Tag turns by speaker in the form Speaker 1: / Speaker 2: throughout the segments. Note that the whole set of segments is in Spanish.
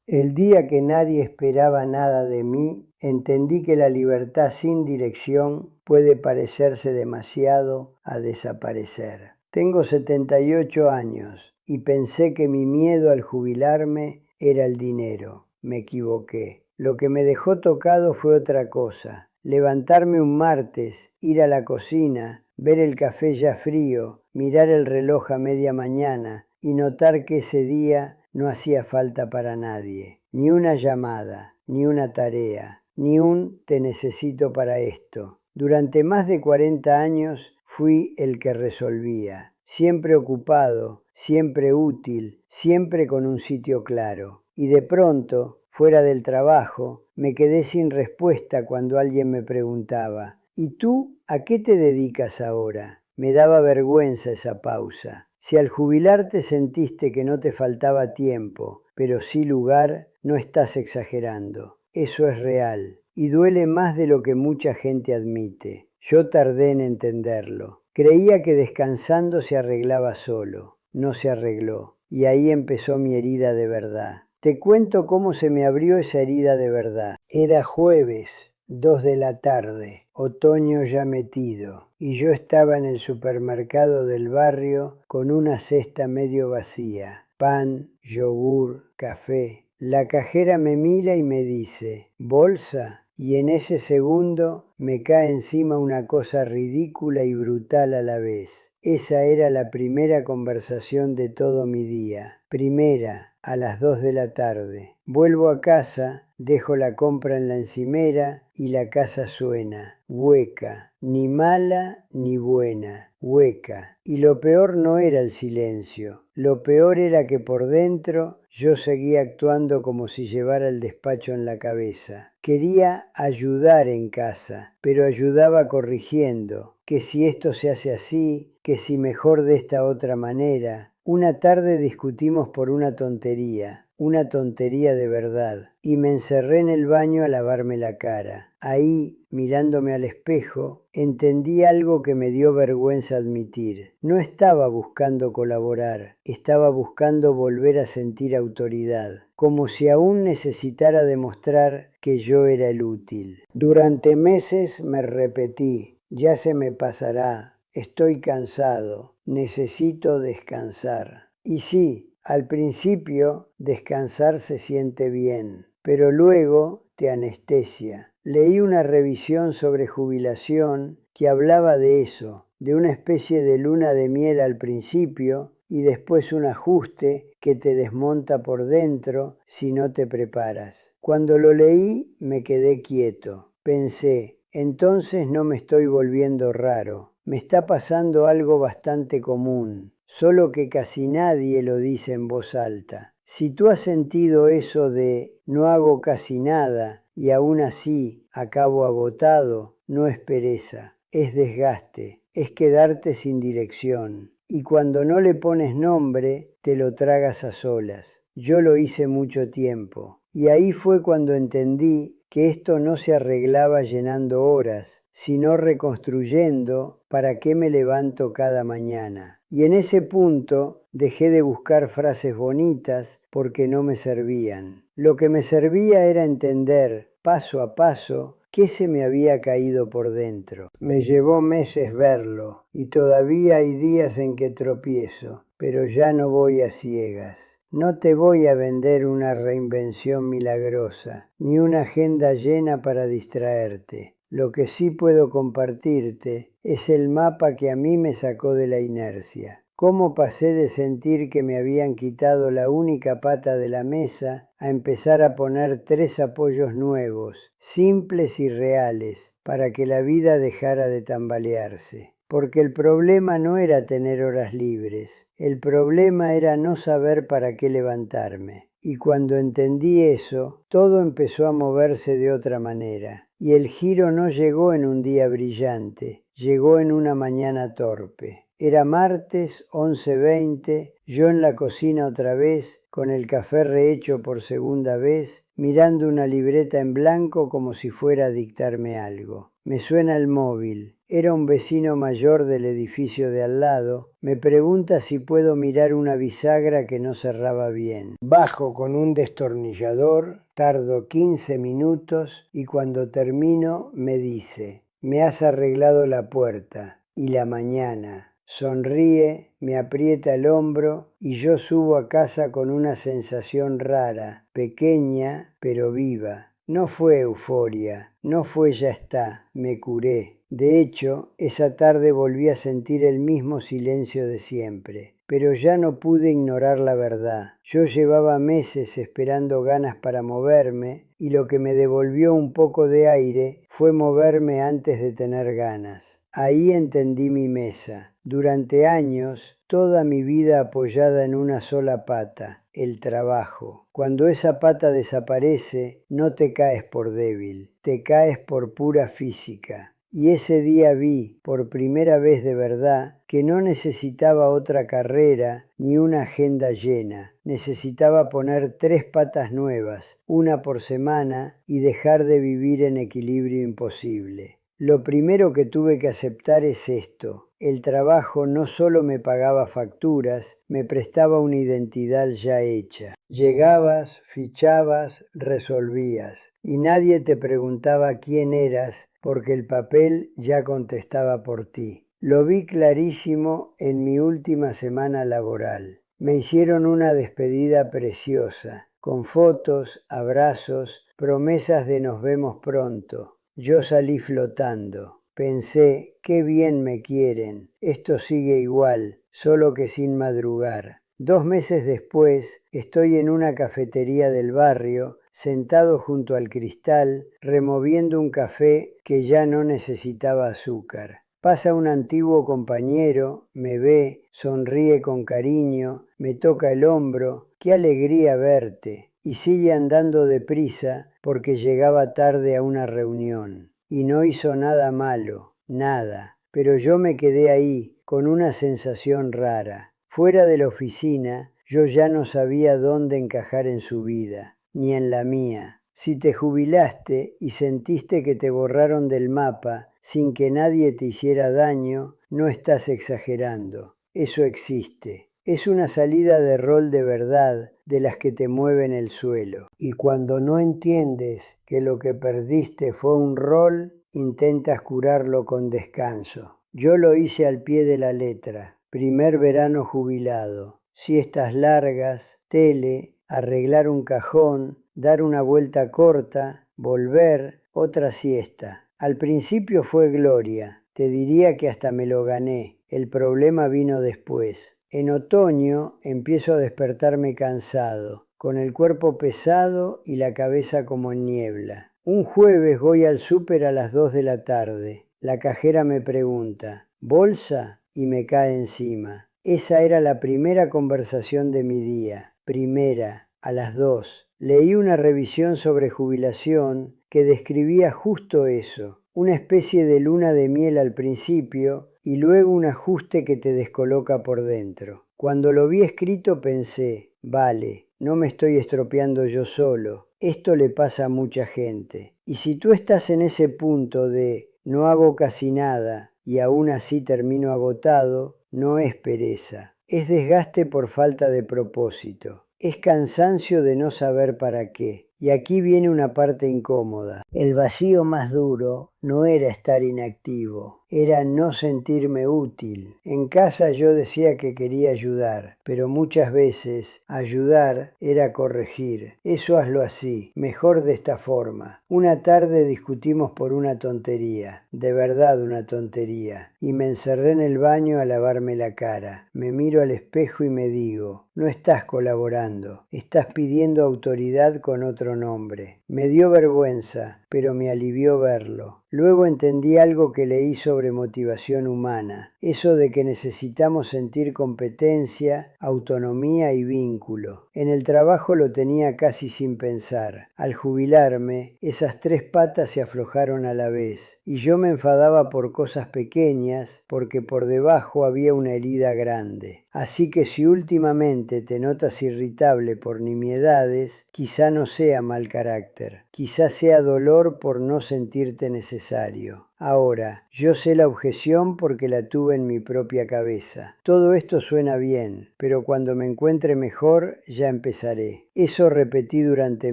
Speaker 1: El día que nadie esperaba nada de mí, entendí que la libertad sin dirección puede parecerse demasiado a desaparecer. Tengo 78 años y pensé que mi miedo al jubilarme era el dinero. Me equivoqué. Lo que me dejó tocado fue otra cosa. Levantarme un martes, ir a la cocina, ver el café ya frío, mirar el reloj a media mañana y notar que ese día no hacía falta para nadie. Ni una llamada, ni una tarea, ni un te necesito para esto. Durante más de 40 años fui el que resolvía. Siempre ocupado, siempre útil, siempre con un sitio claro. Y de pronto, fuera del trabajo, me quedé sin respuesta cuando alguien me preguntaba: ¿y tú a qué te dedicas ahora? Me daba vergüenza esa pausa. Si al jubilarte sentiste que no te faltaba tiempo, pero sí lugar, no estás exagerando. Eso es real y duele más de lo que mucha gente admite. Yo tardé en entenderlo. Creía que descansando se arreglaba solo. No se arregló. Y ahí empezó mi herida de verdad. Te cuento cómo se me abrió esa herida de verdad. Era jueves, 2 de la tarde, otoño ya metido, y yo estaba en el supermercado del barrio con una cesta medio vacía. Pan, yogur, café. La cajera me mira y me dice: ¿bolsa? Y en ese segundo me cae encima una cosa ridícula y brutal a la vez. Esa era la primera conversación de todo mi día. Primera, a las 2 de la tarde. Vuelvo a casa, dejo la compra en la encimera y la casa suena, hueca, ni mala ni buena, hueca. Y lo peor no era el silencio, lo peor era que por dentro yo seguía actuando como si llevara el despacho en la cabeza. Quería ayudar en casa, pero ayudaba corrigiendo, que si esto se hace así, que si mejor de esta otra manera. Una tarde discutimos por una tontería de verdad, y me encerré en el baño a lavarme la cara. Ahí, mirándome al espejo, entendí algo que me dio vergüenza admitir. No estaba buscando colaborar, estaba buscando volver a sentir autoridad, como si aún necesitara demostrar que yo era el útil. Durante meses me repetí: ya se me pasará, estoy cansado, necesito descansar. Y sí, al principio descansar se siente bien, pero luego te anestesia. Leí una revisión sobre jubilación que hablaba de eso, de una especie de luna de miel al principio y después un ajuste que te desmonta por dentro si no te preparas. Cuando lo leí me quedé quieto. Pensé: entonces no me estoy volviendo raro. Me está pasando algo bastante común, solo que casi nadie lo dice en voz alta. Si tú has sentido eso de no hago casi nada y aún así acabo agotado, no es pereza, es desgaste, es quedarte sin dirección. Y cuando no le pones nombre, te lo tragas a solas. Yo lo hice mucho tiempo. Y ahí fue cuando entendí que esto no se arreglaba llenando horas, sino reconstruyendo para qué me levanto cada mañana. Y en ese punto dejé de buscar frases bonitas porque no me servían. Lo que me servía era entender, paso a paso, qué se me había caído por dentro. Me llevó meses verlo y todavía hay días en que tropiezo, pero ya no voy a ciegas. No te voy a vender una reinvención milagrosa, ni una agenda llena para distraerte. Lo que sí puedo compartirte es el mapa que a mí me sacó de la inercia. Cómo pasé de sentir que me habían quitado la única pata de la mesa a empezar a poner 3 apoyos nuevos, simples y reales, para que la vida dejara de tambalearse. Porque el problema no era tener horas libres, el problema era no saber para qué levantarme. Y cuando entendí eso, todo empezó a moverse de otra manera. Y el giro no llegó en un día brillante, llegó en una mañana torpe. Era martes 11:20, yo en la cocina otra vez, con el café rehecho por segunda vez, mirando una libreta en blanco como si fuera a dictarme algo. Me suena el móvil. Era un vecino mayor del edificio de al lado. Me pregunta si puedo mirar una bisagra que no cerraba bien. Bajo con un destornillador, tardo 15 minutos y cuando termino me dice: me has arreglado la puerta y la mañana. Sonríe, me aprieta el hombro y yo subo a casa con una sensación rara, pequeña pero viva. No fue euforia, no fue ya está, me curé. De hecho, esa tarde volví a sentir el mismo silencio de siempre. Pero ya no pude ignorar la verdad. Yo llevaba meses esperando ganas para moverme y lo que me devolvió un poco de aire fue moverme antes de tener ganas. Ahí entendí mi mesa. Durante años, toda mi vida apoyada en una sola pata, el trabajo. Cuando esa pata desaparece, no te caes por débil, te caes por pura física. Y ese día vi, por primera vez de verdad, que no necesitaba otra carrera ni una agenda llena. Necesitaba poner 3 patas nuevas, una por semana, y dejar de vivir en equilibrio imposible. Lo primero que tuve que aceptar es esto. El trabajo no solo me pagaba facturas, me prestaba una identidad ya hecha. Llegabas, fichabas, resolvías. Y nadie te preguntaba quién eras, porque el papel ya contestaba por ti. Lo vi clarísimo en mi última semana laboral. Me hicieron una despedida preciosa, con fotos, abrazos, promesas de nos vemos pronto. Yo salí flotando. Pensé, qué bien me quieren. Esto sigue igual, solo que sin madrugar. 2 meses después, estoy en una cafetería del barrio, sentado junto al cristal, removiendo un café que ya no necesitaba azúcar. Pasa un antiguo compañero, me ve, sonríe con cariño, me toca el hombro. ¡Qué alegría verte! Y sigue andando deprisa porque llegaba tarde a una reunión. Y no hizo nada malo, nada. Pero yo me quedé ahí, con una sensación rara. Fuera de la oficina, yo ya no sabía dónde encajar en su vida, ni en la mía. Si te jubilaste y sentiste que te borraron del mapa sin que nadie te hiciera daño, no estás exagerando. Eso existe. Es una salida de rol de verdad, de las que te mueven el suelo. Y cuando no entiendes que lo que perdiste fue un rol, intentas curarlo con descanso. Yo lo hice al pie de la letra. Primer verano jubilado. Siestas largas, tele, arreglar un cajón, dar una vuelta corta, volver, otra siesta. Al principio fue gloria. Te diría que hasta me lo gané. El problema vino después. En otoño empiezo a despertarme cansado, con el cuerpo pesado y la cabeza como en niebla. Un jueves voy al súper a las 2 de la tarde. La cajera me pregunta, ¿bolsa? Y me cae encima. Esa era la primera conversación de mi día. Primera, a las 2. Leí una revisión sobre jubilación que describía justo eso. Una especie de luna de miel al principio y luego un ajuste que te descoloca por dentro. Cuando lo vi escrito pensé, vale, no me estoy estropeando yo solo, esto le pasa a mucha gente. Y si tú estás en ese punto de no hago casi nada y aún así termino agotado, no es pereza, es desgaste por falta de propósito, es cansancio de no saber para qué. Y aquí viene una parte incómoda. El vacío más duro no era estar inactivo, era no sentirme útil. En casa yo decía que quería ayudar, pero muchas veces ayudar era corregir. Eso hazlo así, mejor de esta forma. Una tarde discutimos por una tontería, de verdad una tontería, y me encerré en el baño a lavarme la cara. Me miro al espejo y me digo, no estás colaborando, estás pidiendo autoridad con otro nombre. Me dio vergüenza, pero me alivió verlo. Luego entendí algo que leí sobre motivación humana, eso de que necesitamos sentir competencia, autonomía y vínculo. En el trabajo lo tenía casi sin pensar. Al jubilarme, esas 3 patas se aflojaron a la vez, y yo me enfadaba por cosas pequeñas, porque por debajo había una herida grande. Así que si últimamente te notas irritable por nimiedades, quizá no sea mal carácter. carácter. Quizás sea dolor por no sentirte necesario. Ahora, yo sé la objeción porque la tuve en mi propia cabeza. Todo esto suena bien, pero cuando me encuentre mejor ya empezaré. Eso repetí durante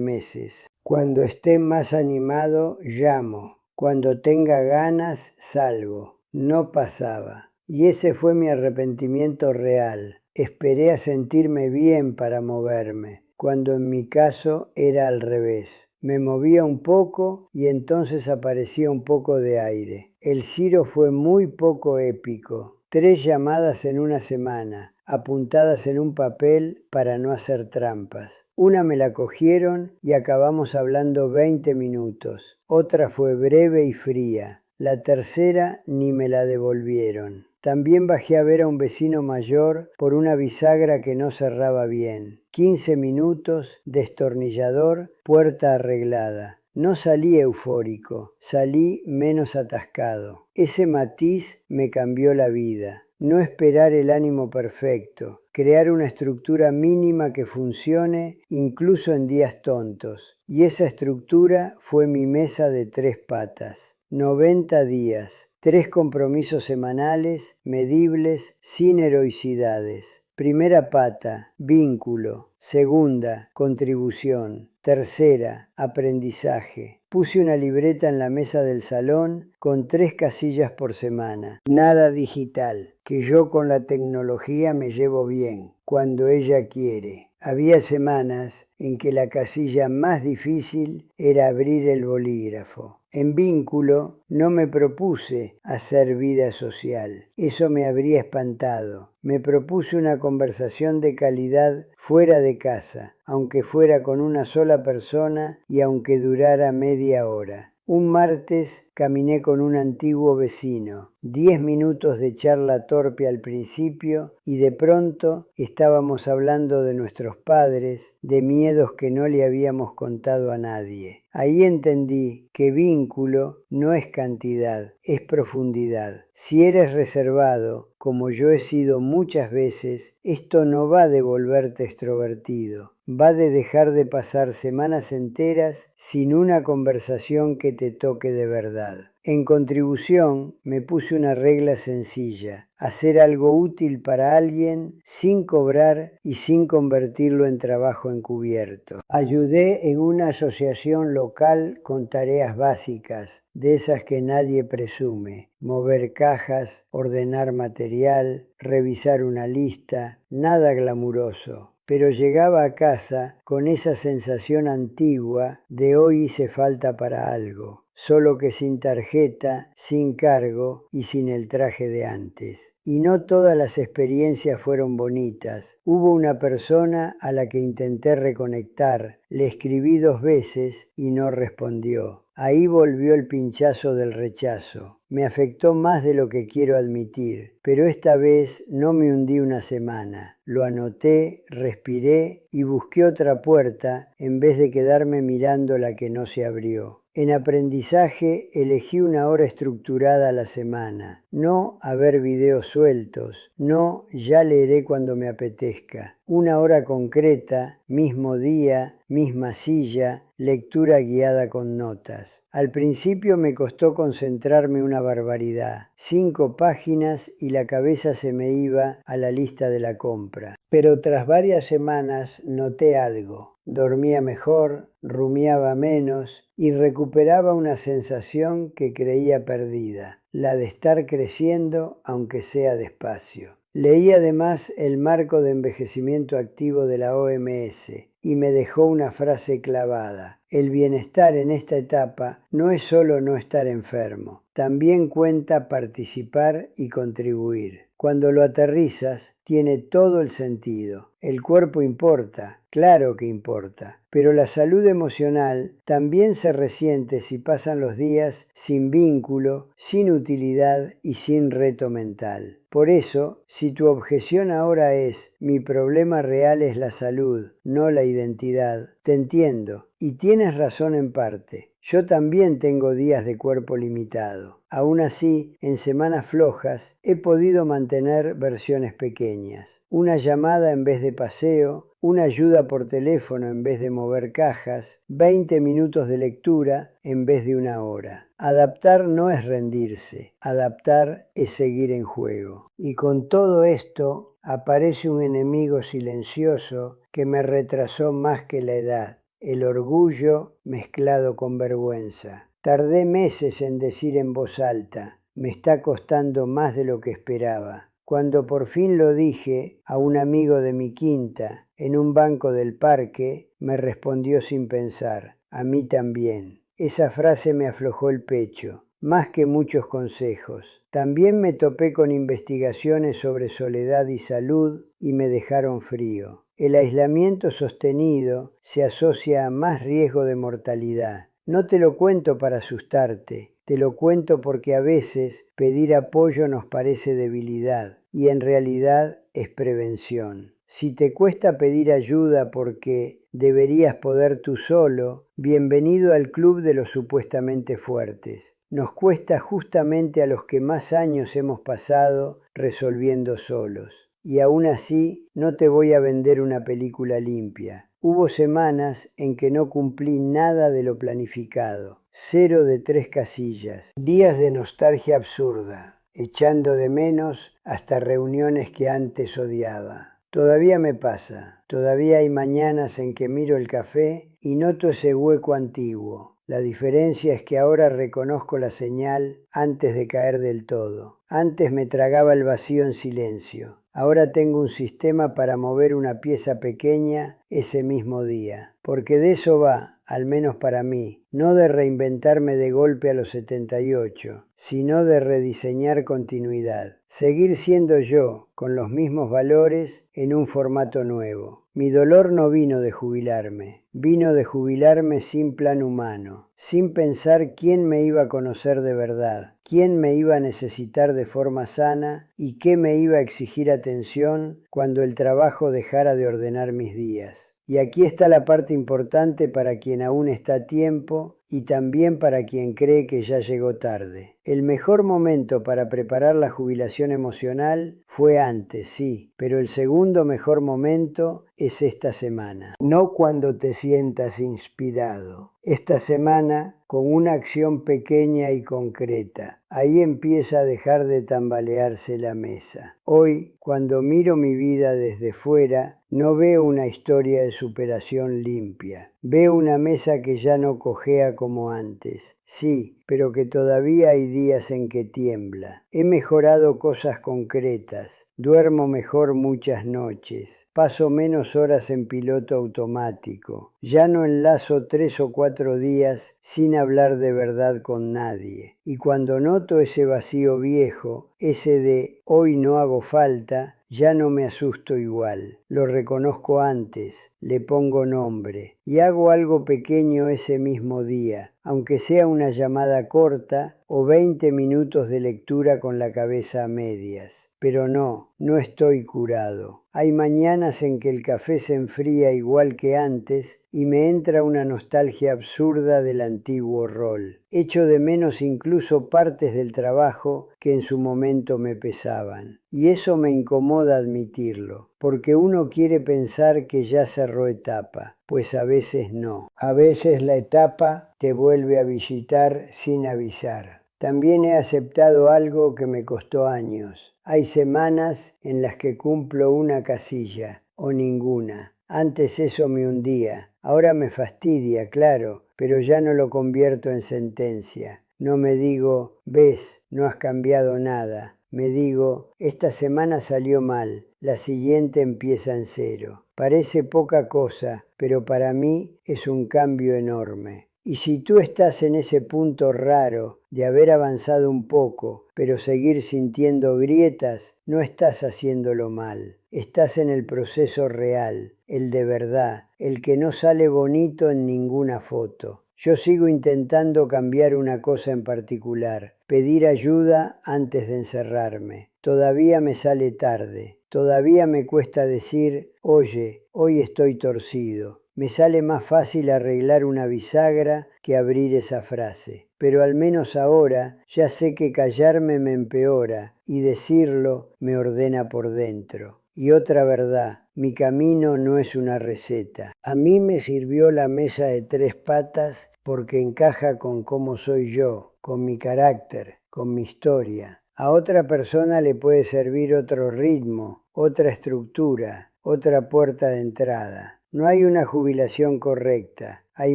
Speaker 1: meses. Cuando esté más animado, llamo. Cuando tenga ganas, salgo. No pasaba. Y ese fue mi arrepentimiento real. Esperé a sentirme bien para moverme, cuando en mi caso era al revés. Me movía un poco y entonces aparecía un poco de aire. El giro fue muy poco épico. 3 llamadas en una semana, apuntadas en un papel para no hacer trampas. Una me la cogieron y acabamos hablando 20 minutos. Otra fue breve y fría. La tercera ni me la devolvieron. También bajé a ver a un vecino mayor por una bisagra que no cerraba bien. 15 minutos, destornillador, puerta arreglada. No salí eufórico, salí menos atascado. Ese matiz me cambió la vida. No esperar el ánimo perfecto, crear una estructura mínima que funcione incluso en días tontos. Y esa estructura fue mi mesa de 3 patas. 90 días. 3 compromisos semanales, medibles, sin heroicidades. Primera pata, vínculo. Segunda, contribución. Tercera, aprendizaje. Puse una libreta en la mesa del salón con 3 casillas por semana. Nada digital, que yo con la tecnología me llevo bien, cuando ella quiere. Había semanas en que la casilla más difícil era abrir el bolígrafo. En vínculo no me propuse hacer vida social. Eso me habría espantado. Me propuse una conversación de calidad fuera de casa, aunque fuera con una sola persona y aunque durara media hora. Un martes caminé con un antiguo vecino. 10 minutos de charla torpe al principio y de pronto estábamos hablando de nuestros padres, de miedos que no le habíamos contado a nadie. Ahí entendí que vínculo no es cantidad, es profundidad. Si eres reservado, como yo he sido muchas veces, esto no va de volverte extrovertido. Va de dejar de pasar semanas enteras sin una conversación que te toque de verdad. En contribución me puse una regla sencilla: hacer algo útil para alguien sin cobrar y sin convertirlo en trabajo encubierto. Ayudé en una asociación local con tareas básicas, de esas que nadie presume: mover cajas, ordenar material, revisar una lista, nada glamuroso. Pero llegaba a casa con esa sensación antigua de hoy hice falta para algo, solo que sin tarjeta, sin cargo y sin el traje de antes. Y no todas las experiencias fueron bonitas. Hubo una persona a la que intenté reconectar, le escribí 2 veces y no respondió. Ahí volvió el pinchazo del rechazo. Me afectó más de lo que quiero admitir, pero esta vez no me hundí una semana. Lo anoté, respiré y busqué otra puerta en vez de quedarme mirando la que no se abrió. En aprendizaje elegí una hora estructurada a la semana. No a ver videos sueltos. No, ya leeré cuando me apetezca. Una hora concreta, mismo día, misma silla, lectura guiada con notas. Al principio me costó concentrarme una barbaridad. 5 páginas y la cabeza se me iba a la lista de la compra. Pero tras varias semanas noté algo. Dormía mejor, rumiaba menos y recuperaba una sensación que creía perdida, la de estar creciendo aunque sea despacio. Leí además el marco de envejecimiento activo de la OMS y me dejó una frase clavada: el bienestar en esta etapa no es solo no estar enfermo, también cuenta participar y contribuir. Cuando lo aterrizas, tiene todo el sentido. El cuerpo importa, claro que importa, pero la salud emocional también se resiente si pasan los días sin vínculo, sin utilidad y sin reto mental. Por eso, si tu objeción ahora es mi problema real es la salud, no la identidad, te entiendo y tienes razón en parte. Yo también tengo días de cuerpo limitado. Aún así, en semanas flojas, he podido mantener versiones pequeñas. Una llamada en vez de paseo, una ayuda por teléfono en vez de mover cajas, 20 minutos de lectura en vez de 1 hora. Adaptar no es rendirse, adaptar es seguir en juego. Y con todo esto aparece un enemigo silencioso que me retrasó más que la edad, el orgullo mezclado con vergüenza. Tardé meses en decir en voz alta, me está costando más de lo que esperaba. Cuando por fin lo dije a un amigo de mi quinta, en un banco del parque, me respondió sin pensar, a mí también. Esa frase me aflojó el pecho, más que muchos consejos. También me topé con investigaciones sobre soledad y salud y me dejaron frío. El aislamiento sostenido se asocia a más riesgo de mortalidad. No te lo cuento para asustarte, te lo cuento porque a veces pedir apoyo nos parece debilidad y en realidad es prevención. Si te cuesta pedir ayuda porque deberías poder tú solo, bienvenido al club de los supuestamente fuertes. Nos cuesta justamente a los que más años hemos pasado resolviendo solos. Y aún así no te voy a vender una película limpia. Hubo semanas en que no cumplí nada de lo planificado. 0 de 3 casillas. Días de nostalgia absurda, echando de menos hasta reuniones que antes odiaba. Todavía me pasa. Todavía hay mañanas en que miro el café y noto ese hueco antiguo. La diferencia es que ahora reconozco la señal antes de caer del todo. Antes me tragaba el vacío en silencio. Ahora tengo un sistema para mover una pieza pequeña ese mismo día. Porque de eso va, al menos para mí, no de reinventarme de golpe a los 78, sino de rediseñar continuidad. Seguir siendo yo, con los mismos valores, en un formato nuevo. Mi dolor no vino de jubilarme, vino de jubilarme sin plan humano, sin pensar quién me iba a conocer de verdad, quién me iba a necesitar de forma sana y qué me iba a exigir atención cuando el trabajo dejara de ordenar mis días. Y aquí está la parte importante para quien aún está a tiempo y también para quien cree que ya llegó tarde. El mejor momento para preparar la jubilación emocional fue antes, sí, pero el segundo mejor momento es esta semana. No cuando te sientas inspirado. Esta semana con una acción pequeña y concreta. Ahí empieza a dejar de tambalearse la mesa. Hoy, cuando miro mi vida desde fuera, no veo una historia de superación limpia. Veo una mesa que ya no cojea como antes. Sí, pero que todavía hay días en que tiembla. He mejorado cosas concretas. Duermo mejor muchas noches. Paso menos horas en piloto automático. Ya no enlazo 3 o 4 días sin hablar de verdad con nadie. Y cuando noto ese vacío viejo, ese de hoy no hago falta, ya no me asusto igual. Lo reconozco antes, le pongo nombre y hago algo pequeño ese mismo día, aunque sea una llamada corta o 20 minutos de lectura con la cabeza a medias. Pero no estoy curado. Hay mañanas en que el café se enfría igual que antes y me entra una nostalgia absurda del antiguo rol. Echo de menos incluso partes del trabajo que en su momento me pesaban. Y eso me incomoda admitirlo, porque uno quiere pensar que ya cerró etapa, pues a veces no. A veces la etapa te vuelve a visitar sin avisar. También he aceptado algo que me costó años. Hay semanas en las que cumplo una casilla o ninguna. Antes eso me hundía. Ahora me fastidia, claro, pero ya no lo convierto en sentencia. No me digo, ves, no has cambiado nada. Me digo, esta semana salió mal, la siguiente empieza en 0. Parece poca cosa, pero para mí es un cambio enorme. Y si tú estás en ese punto raro de haber avanzado un poco, pero seguir sintiendo grietas, no estás haciéndolo mal. Estás en el proceso real, el de verdad, el que no sale bonito en ninguna foto. Yo sigo intentando cambiar una cosa en particular, pedir ayuda antes de encerrarme. Todavía me sale tarde, todavía me cuesta decir, oye, hoy estoy torcido. Me sale más fácil arreglar una bisagra que abrir esa frase. Pero al menos ahora ya sé que callarme me empeora y decirlo me ordena por dentro. Y otra verdad, mi camino no es una receta. A mí me sirvió la mesa de 3 patas porque encaja con cómo soy yo, con mi carácter, con mi historia. A otra persona le puede servir otro ritmo, otra estructura, otra puerta de entrada. No hay una jubilación correcta, hay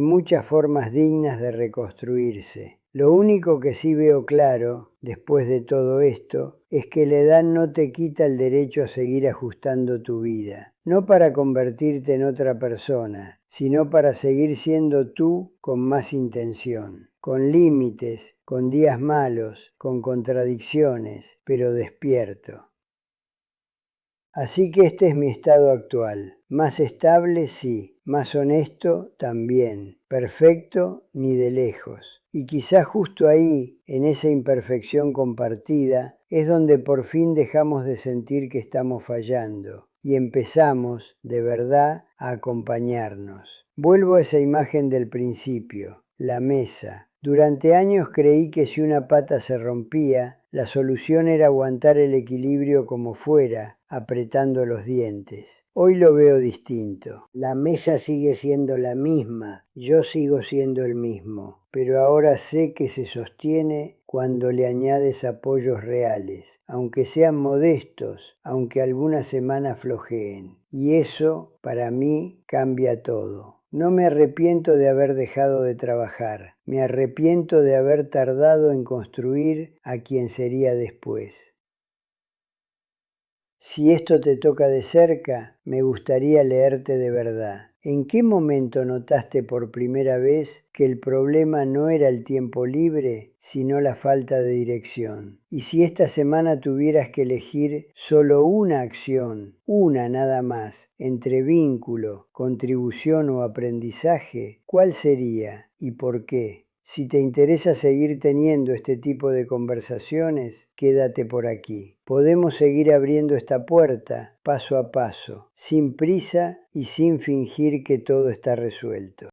Speaker 1: muchas formas dignas de reconstruirse. Lo único que sí veo claro, después de todo esto, es que la edad no te quita el derecho a seguir ajustando tu vida. No para convertirte en otra persona, sino para seguir siendo tú con más intención, con límites, con días malos, con contradicciones, pero despierto. Así que este es mi estado actual. Más estable, sí. Más honesto, también. Perfecto, ni de lejos. Y quizás justo ahí, en esa imperfección compartida, es donde por fin dejamos de sentir que estamos fallando y empezamos, de verdad, a acompañarnos. Vuelvo a esa imagen del principio, la mesa. Durante años creí que si una pata se rompía, la solución era aguantar el equilibrio como fuera, apretando los dientes. Hoy lo veo distinto. La mesa sigue siendo la misma, yo sigo siendo el mismo, pero ahora sé que se sostiene cuando le añades apoyos reales, aunque sean modestos, aunque algunas semanas flojeen. Y eso, para mí, cambia todo. No me arrepiento de haber dejado de trabajar, me arrepiento de haber tardado en construir a quien sería después. Si esto te toca de cerca, me gustaría leerte de verdad. ¿En qué momento notaste por primera vez que el problema no era el tiempo libre, sino la falta de dirección? Y si esta semana tuvieras que elegir solo una acción, una nada más, entre vínculo, contribución o aprendizaje, ¿cuál sería y por qué? Si te interesa seguir teniendo este tipo de conversaciones, quédate por aquí. Podemos seguir abriendo esta puerta paso a paso, sin prisa y sin fingir que todo está resuelto.